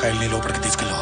కైల్ని లోపలికి తీసుకెళ్ళు.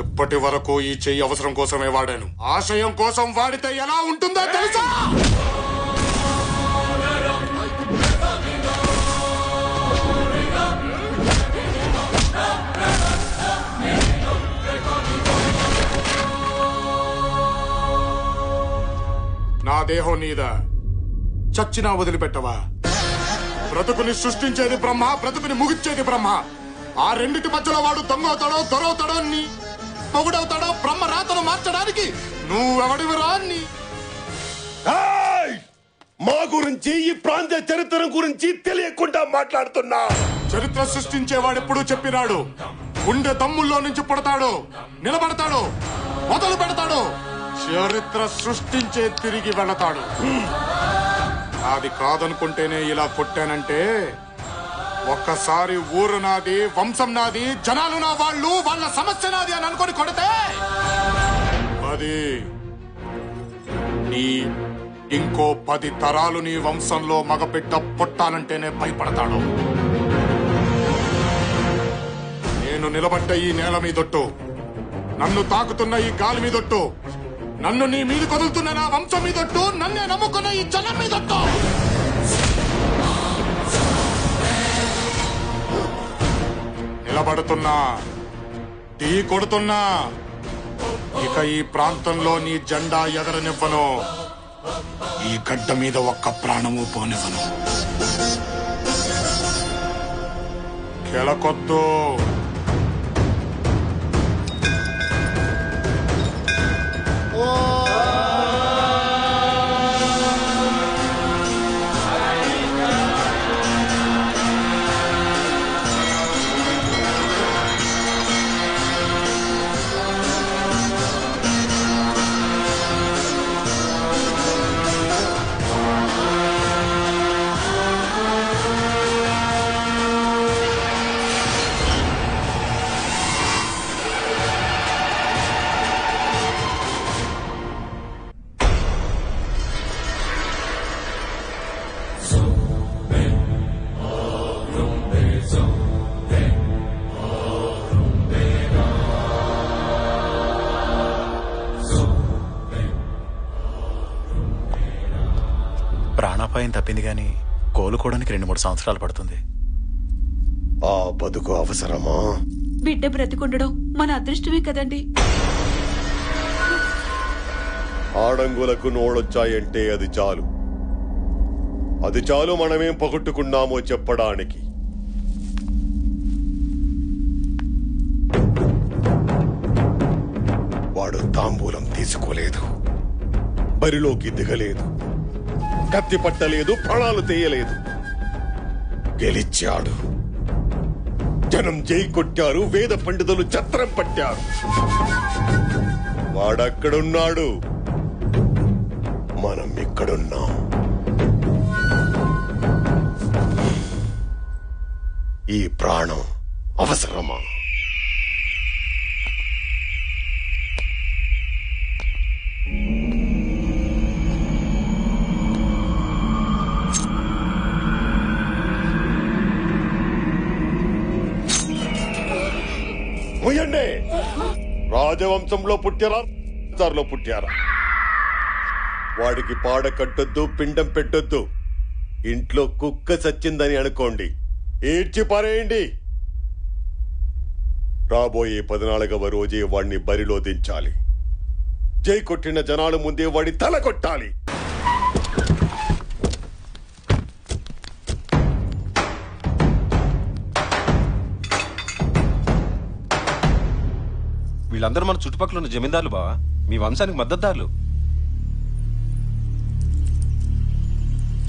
ఇప్పటి వరకు ఈ చెయ్యి అవసరం కోసమే వాడాను. ఆశయం కోసం వాడితే ఎలా ఉంటుందో తెలుసా? నా దేహం నీదా, చచ్చినా వదిలిపెట్టవా? బ్రతుకుని సృష్టించేది బ్రహ్మ, బ్రతుకుని ముగిచ్చేది బ్రహ్మ. ఆ రెండిటి మధ్యలో వాడు దొంగవుతాడో దొరవుతాడో, నీ పొగుడవుతాడో బ్రహ్మ రాతను మార్చడానికి నువ్వెవడివిరా? మా గురించి, ఈ ప్రాంత చరిత్ర గురించి తెలియకుండా మాట్లాడుతున్నా. చరిత్ర సృష్టించేవాడెప్పుడు చెప్పినాడు, గుండె తమ్ముల్లో నుంచి పుడతాడు, నిలబడతాడు, మొదలు పెడతాడు. చరిత్ర సృష్టించే తిరిగి వెళతాడు. అది కాదనుకుంటేనే ఇలా కొట్టానంటే, ఒక్కసారి ఊరు నాది, వంశం నాది, జనాలు నా వాళ్ళు, వాళ్ళ సమస్య నాది అని అనుకుని కొడితే అది నీ ఇంకో 10 తరాలు నీ వంశంలో మగబిడ్డ పుట్టాలంటేనే భయపడతాడు. నేను నిలబడ్డ ఈ నేల మీదొట్టు, నన్ను తాకుతున్న ఈ గాలి మీదొట్టు, నన్ను నీ మీద కొదులుతున్న నా వంశం మీదొట్టు, నన్నే నమ్ముకున్న ఈ జనం మీదొట్టు. నిలబడుతున్నా, టీ కొడుతున్నా, ఇక ఈ ప్రాంతంలో నీ జెండా ఎగరనివ్వను. ఈ గడ్డ మీద ఒక్క ప్రాణము పోనివ్వను. కెలకొద్దు. ప్రాణాపాయం తప్పింది గాని కోలుకోవడానికి 2-3 సంవత్సరాలు పడుతుంది. ఆ బతుకు అవసరమా? బిడ్డ బ్రతికుండడం మన అదృష్టమే కదండి. ఆడంగులకు నోడొచ్చాయంటే అది చాలు. అది చాలు మనమేం పగొట్టుకున్నామో చెప్పడానికి. వాడు తాంబూలం తీసుకోలేదు, బరిలోకి దిగలేదు, కత్తి పట్టలేదు, ప్రాణాలు తీయలేదు. గెలిచాడు. జనం జై కొట్టారు, వేద పండితులు ఛత్రం పట్టారు. వాడక్కడున్నాడు, మనం ఇక్కడున్నాం. ఈ ప్రాణం అవసరమా? ముయ్యండి. రాజవంశంలో పుట్టారా, పుట్టారా? వాడికి పాడ కట్టొద్దు, పిండం పెట్టొద్దు. ఇంట్లో కుక్క చచ్చిందని అనుకోండి, ఏడ్చి పారేయండి. రాబోయే 14వ రోజే వాడిని బరిలో దించాలి. జై కొట్టిన జనాల ముందే వాడి తల కొట్టాలి. వీళ్ళందరూ మన చుట్టుపక్కల ఉన్న జమీందారులు బావా, మీ వంశానికి మద్దతుదారులు.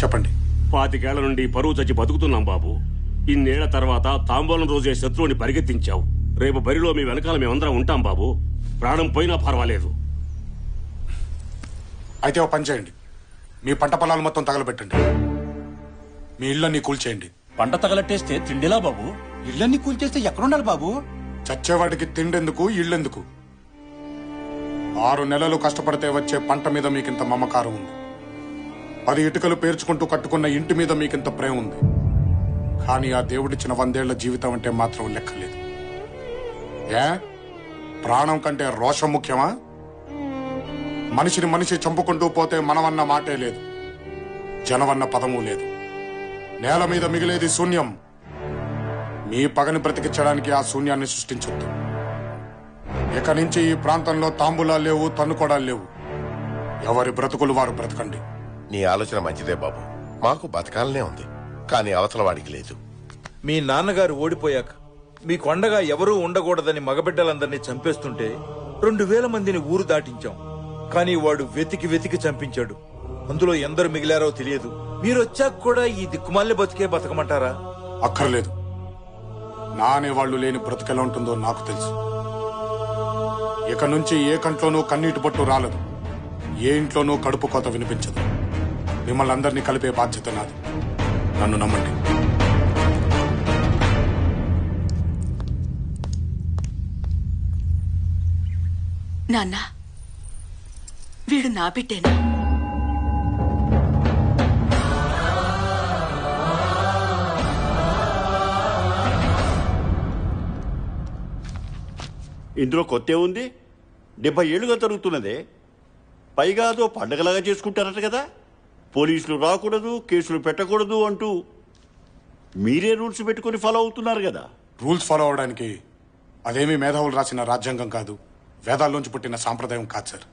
చెప్పండి. 25 ఏళ్ల నుండి పరువు చచ్చి బతుకుతున్నాం బాబు. ఇన్నేళ్ల తర్వాత తాంబూలం రోజే శత్రువుని పరిగెత్తించావు. రేపు బరిలో మీ వెనకాల మేమందరం ఉంటాం బాబు. ప్రాణం పోయినా పర్వాలేదు. అయితే ఓ పని చేయండి, మీ పంట పొలాలు మొత్తం తగలబెట్టండి, మీ ఇళ్ళన్నీ కూల్చేయండి. పంట తగలట్టేస్తే తిండిలా బాబు? ఇళ్ళన్నీ కూల్చేస్తే ఎక్కడుండాలి బాబు? చచ్చేవాడికి తిండెందుకు, ఇళ్ళెందుకు? 6 నెలలు కష్టపడితే వచ్చే పంట మీద మీకింత మమకారం ఉంది. 10 ఇటుకలు పేర్చుకుంటూ కట్టుకున్న ఇంటి మీద మీకింత ప్రేమ ఉంది. కానీ ఆ దేవుడిచ్చిన 100 ఏళ్ల జీవితం అంటే మాత్రం లెక్కలేదు. ఏ ప్రాణం కంటే రోషం ముఖ్యమా? మనిషిని మనిషి చంపుకుంటూ పోతే మనమన్న మాటే లేదు, జనమన్న పదము లేదు. నేల మీద మిగిలేది శూన్యం. మీ పగని బ్రతికించడానికి ఆ శూన్యాన్ని సృష్టించొద్దు. ఇక నుంచి ఈ ప్రాంతంలో తాంబూలాలు లేవు, తన్నుకోడాలు లేవు. ఎవరి బ్రతుకులు వారు బ్రతకండి. నీ ఆలోచన మంచిదే బాబు, మాకు బతకాలనే ఉంది, కానీ అవతల వాడికి లేదు. మీ నాన్నగారు ఓడిపోయాక మీ కొండగా ఎవరూ ఉండకూడదని మగబిడ్డలందరినీ చంపేస్తుంటే 2000 మందిని ఊరు దాటించాం. కానీ వాడు వెతికి వెతికి చంపించాడు. అందులో ఎందరు మిగిలారో తెలియదు. మీరొచ్చాక కూడా ఈ దిక్కుమాలిన బతికే బతకమంటారా? అక్కర్లేదు. నా అనేవాళ్లు లేని బ్రతుకెలా ఉంటుందో నాకు తెలుసు. ఇక నుంచి ఏ కంట్లోనూ కన్నీటి బొట్టు రాలదు, ఏ ఇంట్లోనూ కడుపు కోత వినిపించదు. మిమ్మల్ని అందరినీ కలిపే బాధ్యత నాది. నన్ను నమ్మండి. నాన్న, వీడు నా బిడ్డేనా? ఇందులో కొత్త ఉంది. 70 ఏళ్లుగా జరుగుతున్నదే. పైగా అదో పండగలాగా చేసుకుంటారట కదా. పోలీసులు రాకూడదు, కేసులు పెట్టకూడదు అంటూ మీరే రూల్స్ పెట్టుకుని ఫాలో అవుతున్నారు కదా. రూల్స్ ఫాలో అవడానికి అదేమీ మేధావులు రాసిన రాజ్యాంగం కాదు, వేదాల్లోంచి పుట్టిన సాంప్రదాయం కాదు సార్.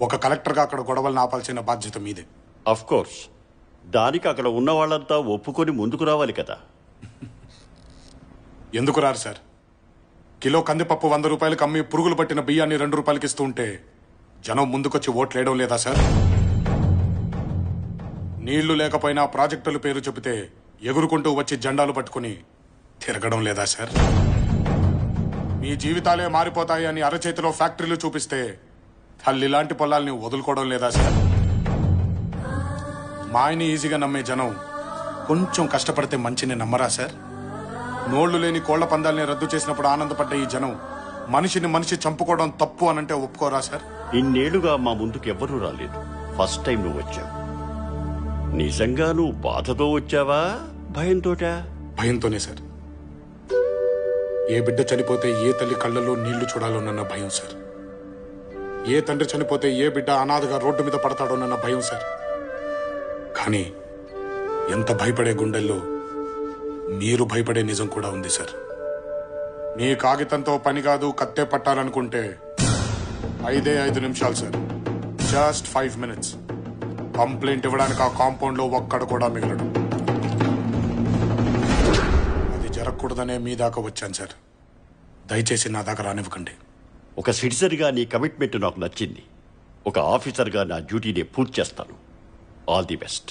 ఒక కలెక్టర్గా అక్కడ గొడవలను ఆపాల్సిన బాధ్యత మీదే. అఫ్ కోర్స్, దానికి అక్కడ ఉన్న వాళ్ళంతా ఒప్పుకొని ముందుకు రావాలి కదా. ఎందుకు రారు సార్? కిలో కందిపప్పు 100 రూపాయలకు అమ్మి పురుగులు పట్టిన బియ్యాన్ని 2 రూపాయలకి ఇస్తూ ఉంటే జనం ముందుకొచ్చి ఓట్లేయడం లేదా సార్? నీళ్లు లేకపోయినా ప్రాజెక్టుల పేరు చెబితే ఎగురుకుంటూ వచ్చి జెండాలు పట్టుకుని తిరగడం లేదా సార్? మీ జీవితాలే మారిపోతాయి అని అరచేతిలో ఫ్యాక్టరీలు చూపిస్తే తల్లిలాంటి పొలాల్ని వదులుకోవడం లేదా సార్? మాయని ఈజీగా నమ్మే జనం కొంచెం కష్టపడితే మంచిని నమ్మరా సార్? నోళ్లు లేని కోళ్ల పందాల్ని రద్దు చేసినప్పుడు ఆనందపడ్డ ఈ జనం మనిషిని మనిషి చంపుకోవడం తప్పు అనంటే ఒప్పుకోరా సార్? ఇన్నేళ్లుగా మా ముందుకు ఎవ్వరూ రాలేదు. ఫస్ట్ టైం నువ్వు వచ్చావు. నిజంగా నువ్వు బాధతో వచ్చావా, భయంతోటా? భయంతోనే సార్. ఏ బిడ్డ చనిపోతే ఏ తల్లి కళ్ళల్లో నీళ్లు చూడాలోనన్న భయం సార్. ఏ తండ్రి చనిపోతే ఏ బిడ్డ అనాథగా రోడ్డు మీద పడతాడోనన్న భయం సార్. కానీ ఎంత భయపడే గుండెల్లో మీరు భయపడే నిజం కూడా ఉంది సార్. మీ కాగితంతో పని కాదు, కత్తే పట్టాలనుకుంటే 5 నిమిషాలు సార్. Just 5 minutes. కంప్లైంట్ ఇవ్వడానికి ఆ కాంపౌండ్ లో ఒక్కడు కూడా మిగలడు. అది జరగకూడదనే మీ దాకా వచ్చాను సార్. దయచేసి నా దాకా రానివ్వకండి. ఒక సిటిజన్గా నీ కమిట్మెంట్ నాకు నచ్చింది. ఒక ఆఫీసర్గా నా డ్యూటీని పూర్తి చేస్తాను. All the best.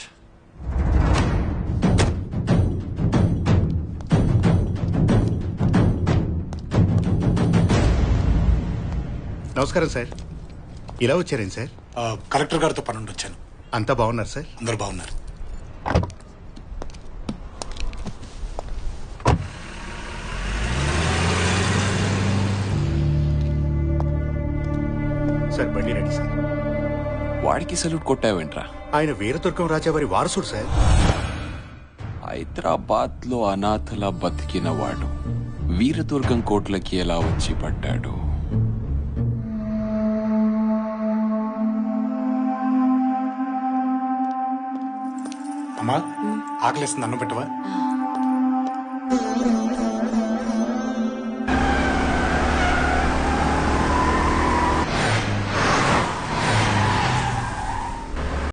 నమస్కారం సార్. ఇలా వచ్చారేం సార్? కలెక్టర్ గారితో పని ఉండి వచ్చాను. అంతా బాగున్నారు సార్? అందరు బాగున్నారు. సార్ బండి రెడీ సార్. వాడికి సల్యూట్ కొట్టావేంట్రా? ఆయన వీరదుర్గం రాజావారి వారసుడు సార్. హైదరాబాద్ లో అనాథలా బతికిన వాడు వీరదుర్గం కోట్లకి ఎలా వచ్చి పడ్డాడు? అమ్మా, ఆకలిస్తుంది, అన్నం పెట్టవా?